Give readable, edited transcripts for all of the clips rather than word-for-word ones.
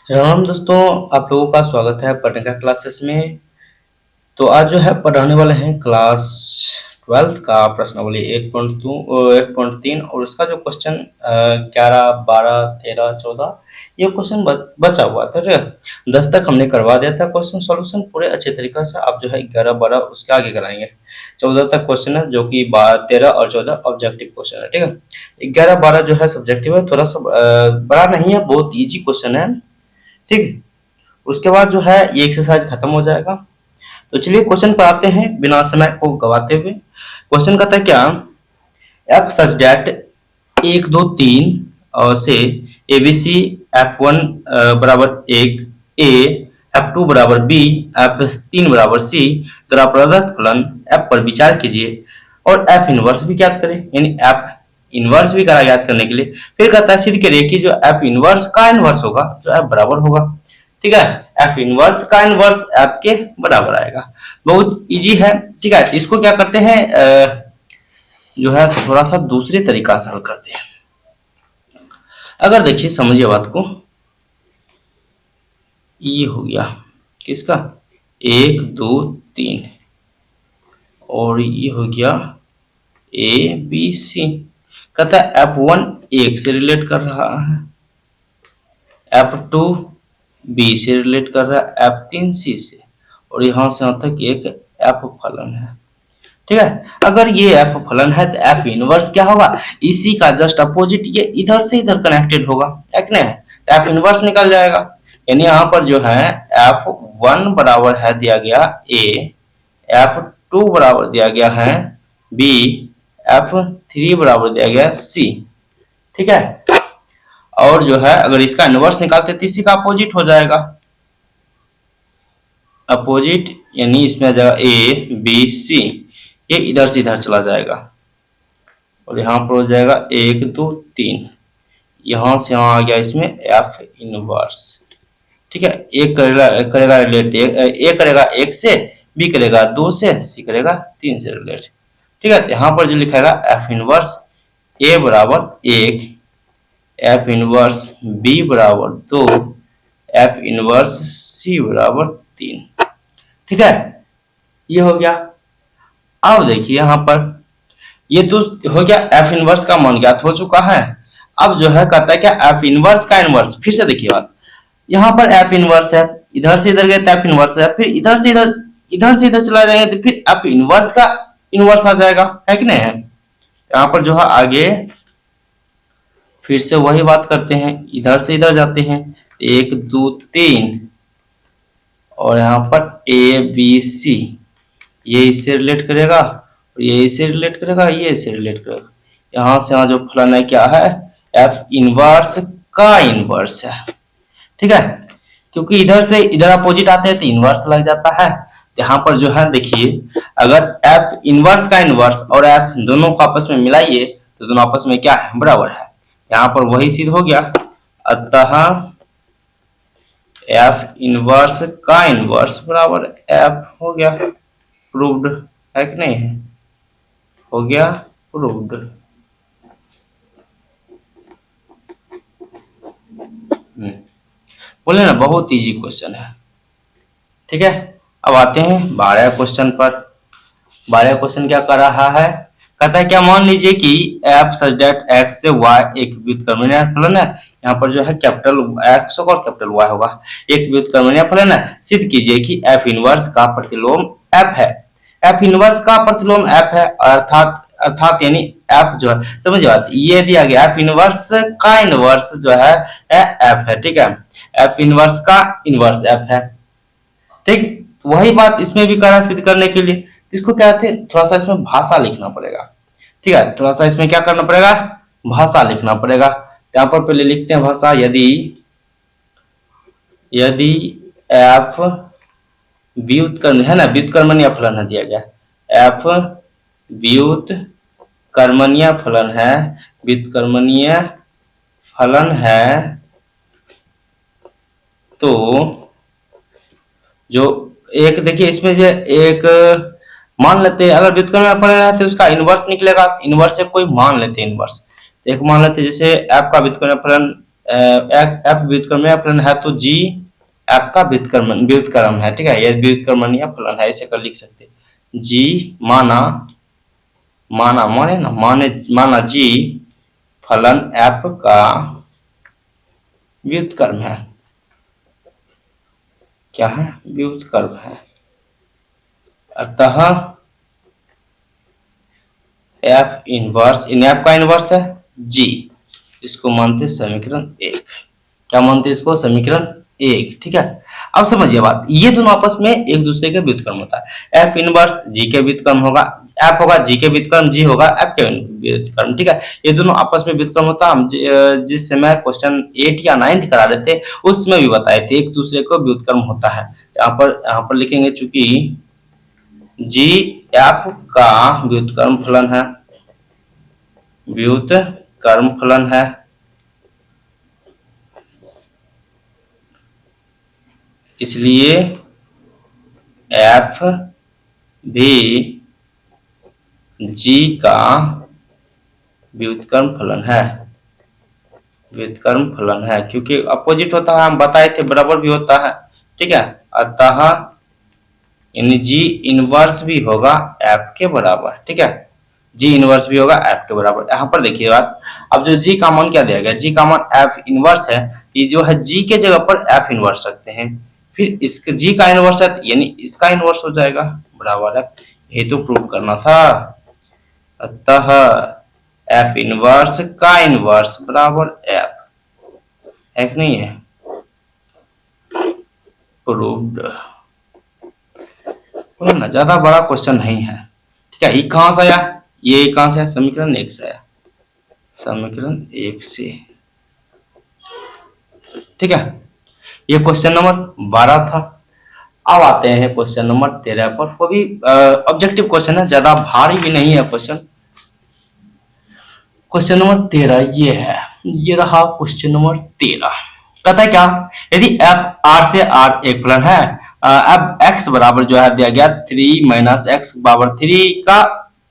राम दोस्तों, आप लोगों का स्वागत है पढ़ने का क्लासेस में। तो आज जो है पढ़ाने वाले हैं क्लास 12 का प्रश्नावली 1.3 और उसका जो क्वेश्चन 11, 12, 13, 14 ये क्वेश्चन बचा हुआ था। ठीक है, 10 तक हमने करवा दिया था क्वेश्चन सॉल्यूशन पूरे अच्छे तरीके से। आप जो है 11, 12 उसके आगे कराएंगे। 14 तक क्वेश्चन है जो कि 13 और 14 ऑब्जेक्टिव क्वेश्चन है। ठीक है, 11, 12 जो है सब्जेक्टिव है, थोड़ा सा बड़ा नहीं है, बहुत ईजी क्वेश्चन है। ठीक है, उसके बाद जो है ये एक्सरसाइज खत्म हो जाएगा। तो चलिए क्वेश्चन पर आते हैं बिना समय को गवाते हुए। क्वेश्चन कहता है क्या, एफ सच डेट 1, 2, 3 और से एबीसी F1 बराबर 1 ए, F2 बराबर बी, F3 बराबर सी द्वारा प्रदत्त फलन F पर विचार कीजिए और F इनवर्स भी ज्ञात करें। यानी F इनवर्स भी करा ज्ञात करने के लिए फिर कहता है सिद्ध करिए कि जो F इनवर्स का इनवर्स होगा जो F बराबर होगा। ठीक है, F इनवर्स का इनवर्स F के बराबर आएगा। बहुत इजी है। ठीक है, इसको क्या करते हैं जो है थोड़ा सा दूसरे तरीका से हल करते हैं। अगर देखिए समझिए बात को, ये हो गया किसका 1, 2, 3 और ये हो गया ABC। कहता है F1 1 से रिलेट कर रहा है, F2 B से रिलेट कर रहा है, F3 C से और यहां से यहां तक एक F फलन है। ठीक है, अगर ये F फलन है तो F इनवर्स क्या होगा, इसी का जस्ट अपोजिट, ये इधर से इधर कनेक्टेड होगा, है कि नहीं? तो F इनवर्स निकल जाएगा। यानी यहाँ पर जो है F1 बराबर है दिया गया A, F2 बराबर दिया गया है B, F3 बराबर दिया गया C। ठीक है, और जो है अगर इसका इनवर्स निकालते तो इसी का अपोजिट हो जाएगा। अपोजिट यानी इसमें आ जाएगा A B C, ये इधर से इधर चला जाएगा और यहाँ पर हो जाएगा 1, 2, 3, यहाँ से यहाँ आ गया इसमें F इनवर्स। ठीक है, एक करेगा रिलेट ए करेगा 1 से, बी करेगा 2 से, सी करेगा 3 से रिलेट। ठीक है, यहाँ पर जो लिखाएगा F इनवर्स ए बराबर 1, F इनवर्स बी बराबर 2, F इनवर्स सी बराबर 3। ठीक है, ये हो गया। अब देखिए यहाँ पर ये तो हो गया F इनवर्स का मान ज्ञात हो चुका है। अब जो है कहता है क्या F इनवर्स का इनवर्स, फिर से देखिए बात, यहाँ पर F इनवर्स है, इधर से इधर गए तो F इनवर्स है, फिर इधर से इधर चला जाएंगे तो फिर F इनवर्स का इनवर्स आ जाएगा, है कि नहीं है? यहाँ पर जो है आगे फिर से वही बात करते हैं, इधर से इधर जाते हैं 1, 2, 3 और यहाँ पर ए बी सी, ये इससे रिलेट करेगा और ये इससे रिलेट करेगा, ये इससे रिलेट करेगा। यहाँ से यहाँ जो फलन है क्या है, F इनवर्स का इनवर्स है। ठीक है, क्योंकि इधर से इधर अपोजिट आते हैं तो इनवर्स लग जाता है। तो यहाँ पर जो है देखिए अगर F इनवर्स का इनवर्स और F दोनों को आपस में मिलाइए तो दोनों आपस में क्या है, बराबर है। यहाँ पर वही सिद्ध हो गया। अतः F इनवर्स का इनवर्स बराबर F हो गया, प्रूव्ड, है कि नहीं है? हो गया प्रूव्ड। बोले ना बहुत इजी क्वेश्चन है। ठीक है, अब आते हैं 12 क्वेश्चन पर। 12 क्वेश्चन क्या कर रहा है, कहता है क्या मान लीजिए कि f सच डेट x से y एक व्युत्क्रमणीय फलन है। यहाँ पर जो है कैपिटल x होगा और कैपिटल y होगा, एक व्युत्क्रमणीय फलन है। सिद्ध कीजिए कि f इनवर्स का प्रतिलोम f है। f इनवर्स का प्रतिलोम f है, अर्थात अर्थात यानी f जो है, समझिए बात, ये दिया गया f इनवर्स का इनवर्स जो है f है। ठीक है, f इनवर्स का इनवर्स f है। ठीक, वही बात इसमें भी करा सिद्ध करने के लिए इसको क्या थे, थोड़ा सा इसमें भाषा लिखना पड़ेगा। ठीक है, थोड़ा सा इसमें क्या करना पड़ेगा, भाषा लिखना पड़ेगा। यहाँ पर पहले लिखते हैं भाषा, यदि f व्युत्क्रम है ना, व्युत्क्रमणीय फलन है दिया गया, f व्युत्क्रमणीय फलन है, व्युत्क्रमणीय फलन है, तो जो एक देखिए इसमें जो एक मान लेते हैं, अगर व्युत्क्रम पड़ेगा तो उसका इनवर्स निकलेगा। इनवर्स से कोई मान लेते हैं, इनवर्स तो एक मान लेते हैं, जैसे f का व्युत्क्रम फलन एफ व्युत्क्रम फलन है तो जी एफ का व्युत्क्रम है, ठीक है, यह व्युत्क्रमणीय फलन है, ऐसे कर लिख सकते हैं। जी माना माना जी फलन एफ का व्युत्क्रम है, क्या है, व्युत्क्रम है, अतः एफ इनवर्स, इन एफ का इनवर्स है जी, इसको मानते समीकरण 1। क्या मानते हैं इसको, समीकरण 1, ठीक है। अब समझिए बात, ये दोनों आपस में एक दूसरे के व्युत्क्रम होता है, एफ इनवर्स जी के व्युत्क्रम होगा, एफ होगा जी के व्युत्क्रम, जी होगा एफ के व्युत्क्रम, ठीक है। ये दोनों आपस में व्युत्क्रम होता है। हम जिस समय क्वेश्चन 8 या 9 करा रहे थे उसमें भी बताए थे एक दूसरे को व्युत्क्रम होता है। यहाँ पर लिखेंगे चूंकि जी एफ का व्युत्क्रम फलन है, व्युत्क्रम फलन है, इसलिए एफ भी जी का व्युत्क्रम फलन है, व्युत्क्रम फलन है, क्योंकि अपोजिट होता है, हम बताए थे बराबर भी होता है, ठीक है। अतः जी इनवर्स भी होगा एफ के बराबर, ठीक है, जी इनवर्स भी होगा एफ के बराबर। यहाँ पर देखिए बात, अब जो जी का मान क्या दिया गया, जी का मान एफ इनवर्स है, ये जो है जी के जगह पर एफ इनवर्स रखते हैं, फिर इसके जी का इनवर्स है यानी इसका इनवर्स हो जाएगा बराबर एफ, ये तो प्रूव करना था। अतः एफ इनवर्स का इनवर्स बराबर एफ है कि नहीं है, प्रूव्ड। ना ज्यादा बड़ा क्वेश्चन नहीं है, ठीक है। ये कहां से आया, ये कहां से आया, समीकरण 1 से आया, समीकरण 1 से, ठीक है। ये क्वेश्चन नंबर 12 था। अब आते हैं क्वेश्चन नंबर 13 पर, वो भी ऑब्जेक्टिव क्वेश्चन है, ज्यादा भारी भी नहीं है क्वेश्चन। क्वेश्चन नंबर 13 ये है, ये रहा क्वेश्चन नंबर 13। कहता है क्या, यदि एफ आर से आर एक फलन है, अब x बराबर जो है दिया गया 3 माइनस एक्स पावर 3 का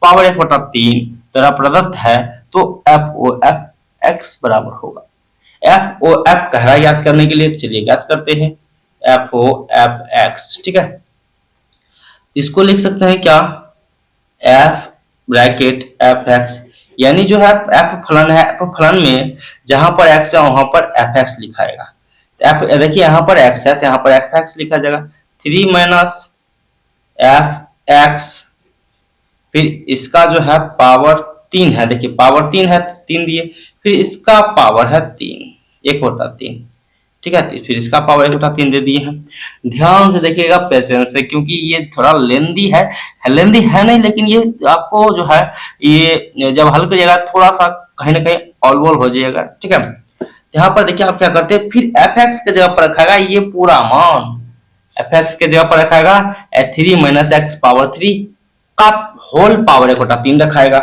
पावर 1/3 तरह प्रदत्त है, तो एफ ओ एफ एक्स बराबर होगा। एफ ओ एफ कहरा याद करने के लिए चलिए याद करते हैं, एफ ओ एफ एक्स, ठीक है। इसको लिख सकते हैं क्या, एफ ब्रैकेट एफ एक्स, यानी जो है एफ फलन है, एफ फलन में जहां पर एक्स है वहां पर एफ एक्स लिखाएगा। एफ देखिए यहाँ पर एक्स है तो यहाँ पर एफ एक्स लिखा जाएगा, 3 माइनस एफ एक्स, फिर इसका जो है पावर 3 है, देखिए पावर 3 है 3 दिए, फिर इसका पावर है 3 1/3, ठीक है, फिर इसका पावर 1/3 दे दिए हैं। ध्यान से देखिएगा पेशेंस से, क्योंकि ये थोड़ा लेंदी है नहीं, लेकिन ये आपको जो है ये जब हल करिएगा थोड़ा सा कहीं ना कहीं ऑलवोल हो जाएगा, ठीक है। यहाँ पर देखिए आप क्या करते हैं, फिर एफ एक्स के जगह पर रखाएगा ये पूरा मान, एफ एक्स के जगह पर रखाएगा 3 माइनस एक्स पावर 3 का होल पावर 1/3 रखाएगा,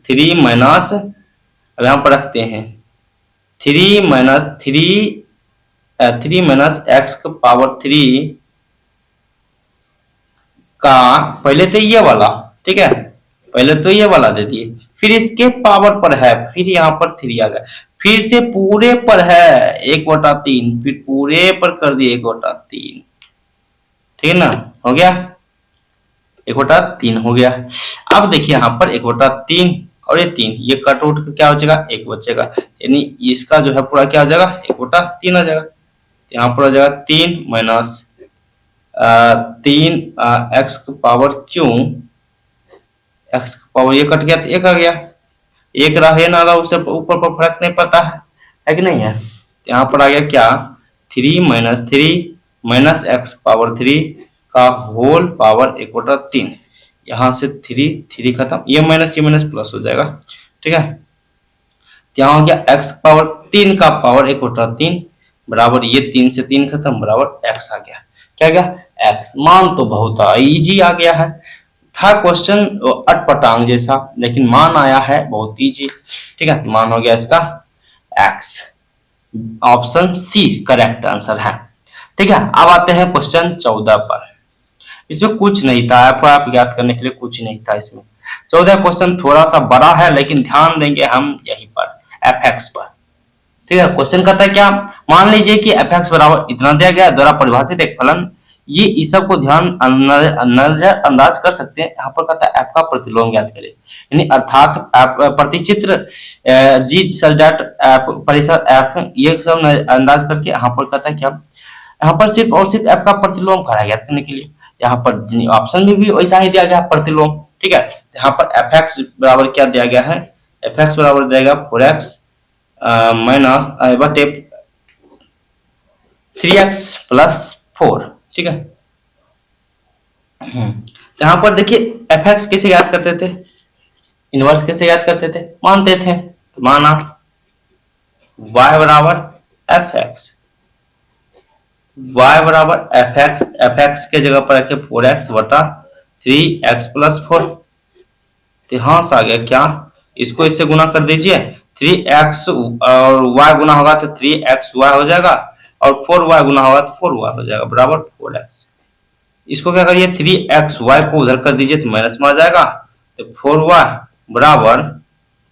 3 माइनस, अब यहाँ पर रखते हैं 3 माइनस एक्स का पावर 3 का, पहले तो ये वाला, ठीक है, पहले तो ये वाला दे दिए, फिर इसके पावर पर है, फिर यहाँ पर 3 आ गया, फिर से पूरे पर है 1/3, फिर पूरे पर कर दिए 1/3, ठीक है ना, हो गया 1/3 हो गया। अब देखिए यहाँ पर 1/3 और ये 3, ये कट आउट का क्या हो जाएगा, 1 बचेगा, यानी इसका जो है पूरा क्या हो जाएगा 1/3 आ जाएगा। यहाँ पर हो जाएगा 3 माइनस 3 एक्स का पावर क्यों, एक्स का पावर ये कट गया तो 1 आ गया, 1 रहे ना रहा उससे ऊपर पर फर्क नहीं पड़ता है कि नहीं है। यहाँ पर आ गया क्या, 3 माइनस एक्स पावर 3 का होल पावर 1/3, यहाँ से 3 खत्म, ये माइनस प्लस हो जाएगा, ठीक है। यहाँ हो गया एक्स पावर 3 का पावर 1/3 बराबर, ये 3 से 3 खत्म बराबर एक्स आ गया, क्या गया एक्स। मान तो बहुत इजी आ गया है, था क्वेश्चन अटपटांग जैसा, लेकिन मान आया है बहुत इजी, ठीक है, मान हो गया इसका x, option C correct answer है, ठीक है। अब आते हैं क्वेश्चन 14 पर, इसमें कुछ नहीं था, आप याद करने के लिए कुछ नहीं था इसमें। 14 क्वेश्चन थोड़ा सा बड़ा है, लेकिन ध्यान देंगे हम यहीं पर एफ एक्स पर, ठीक है। क्वेश्चन कहता है क्या, मान लीजिए कि एफ एक्स बराबर इतना दिया गया द्वारा परिभाषित एक फलन, ये इस सब को ध्यान नजरअंदाज कर सकते हैं। यहाँ पर कहता है एफ का प्रतिलोम ज्ञात करें, यानी अर्थात प्रतिचित्र जी सच डैट एफ परिसर एफ, ये सब अंदाज करके यहाँ पर कहता है क्या, यहाँ पर सिर्फ और सिर्फ एफ का प्रतिलोम करा ज्ञात करने के लिए। यहाँ पर ऑप्शन में भी वैसा ही दिया गया प्रतिलोम, ठीक है। यहाँ पर एफ एक्स बराबर क्या दिया गया है, एफ एक्स बराबर दिया गया 4x माइनस बटे 3x प्लस 4, ठीक है। यहाँ पर देखिए एफ एक्स कैसे याद करते थे, इनवर्स कैसे याद करते थे, मानते थे, तो माना y बराबर एफ एक्स, y बराबर एफ एक्स के जगह पर रखे 4x बटा 3x प्लस 4, तो यहाँ से आ गया क्या, इसको इससे गुना कर दीजिए, 3x और y गुना होगा तो 3xy हो जाएगा, और 4y गुना होगा तो 4y हो जाएगा बराबर 4x। इसको क्या करिए, 3xy को उधर कर दीजिए तो माइनस में आ जाएगा, तो 4y बराबर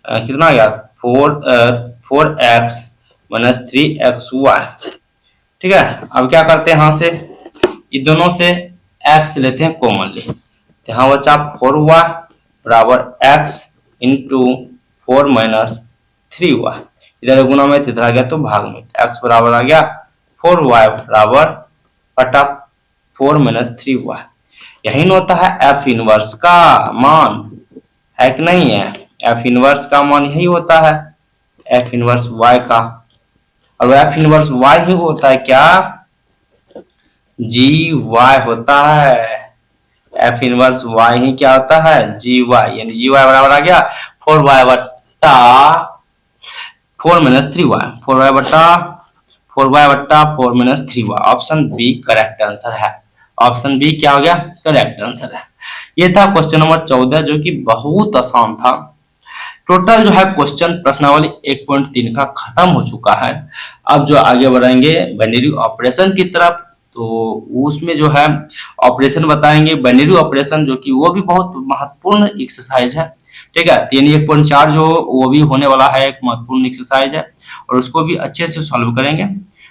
कितना आ गया 4x माइनस 3xy, ठीक है। अब क्या करते हैं, यहाँ से ये दोनों से x लेते हैं कॉमनली, तो यहाँ बचा 4y बराबर x इंटू 4 माइनस 3y, इधर गुना में इधर आ गया तो भाग में, x बराबर आ गया 4y बराबर बटा 4 माइनस 3y। यही न होता है एफ इनवर्स का मान, है कि नहीं है, एफ इनवर्स का मान यही होता है, एफ इनवर्स y का, और एफ इनवर्स y ही होता है क्या, जी वाई होता है, एफ इनवर्स y ही क्या होता है, जी वाई, यानी जी वाई बराबर आ गया 4y बट्टा 4 माइनस 3y, 4y बट्टा 4 minus 3y। Option B correct answer है, ऑप्शन बी क्या हो गया, करेक्ट आंसर है। ये था क्वेश्चन नंबर 14 जो कि बहुत आसान था। टोटल जो है क्वेश्चन प्रश्नावली 1.3 का खत्म हो चुका है। अब जो आगे बढ़ेंगे बाइनरी ऑपरेशन की तरफ, तो उसमें जो है ऑपरेशन बताएंगे, बाइनरी ऑपरेशन जो कि वो भी बहुत महत्वपूर्ण एक्सरसाइज है, ठीक है। यानी 1.4 जो वो भी होने वाला है, एक महत्वपूर्ण एक्सरसाइज है, और उसको भी अच्छे से सॉल्व करेंगे,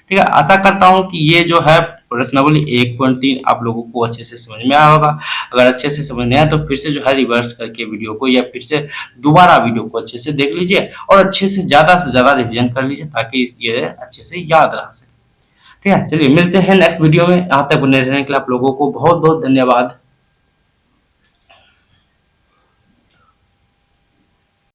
ठीक है। आशा करता हूं कि ये जो है प्रश्नावली 1.3 आप लोगों को अच्छे से समझ में आया होगा। अगर अच्छे से समझ नहीं आया तो फिर से जो है रिवर्स करके वीडियो को, या फिर से दोबारा वीडियो को अच्छे से देख लीजिए, और अच्छे से ज्यादा रिवीजन कर लीजिए, ताकि ये अच्छे से याद रह सके, ठीक है। चलिए मिलते हैं नेक्स्ट वीडियो में, यहाँ तक बने रहने के लिए आप लोगों को बहुत बहुत धन्यवाद।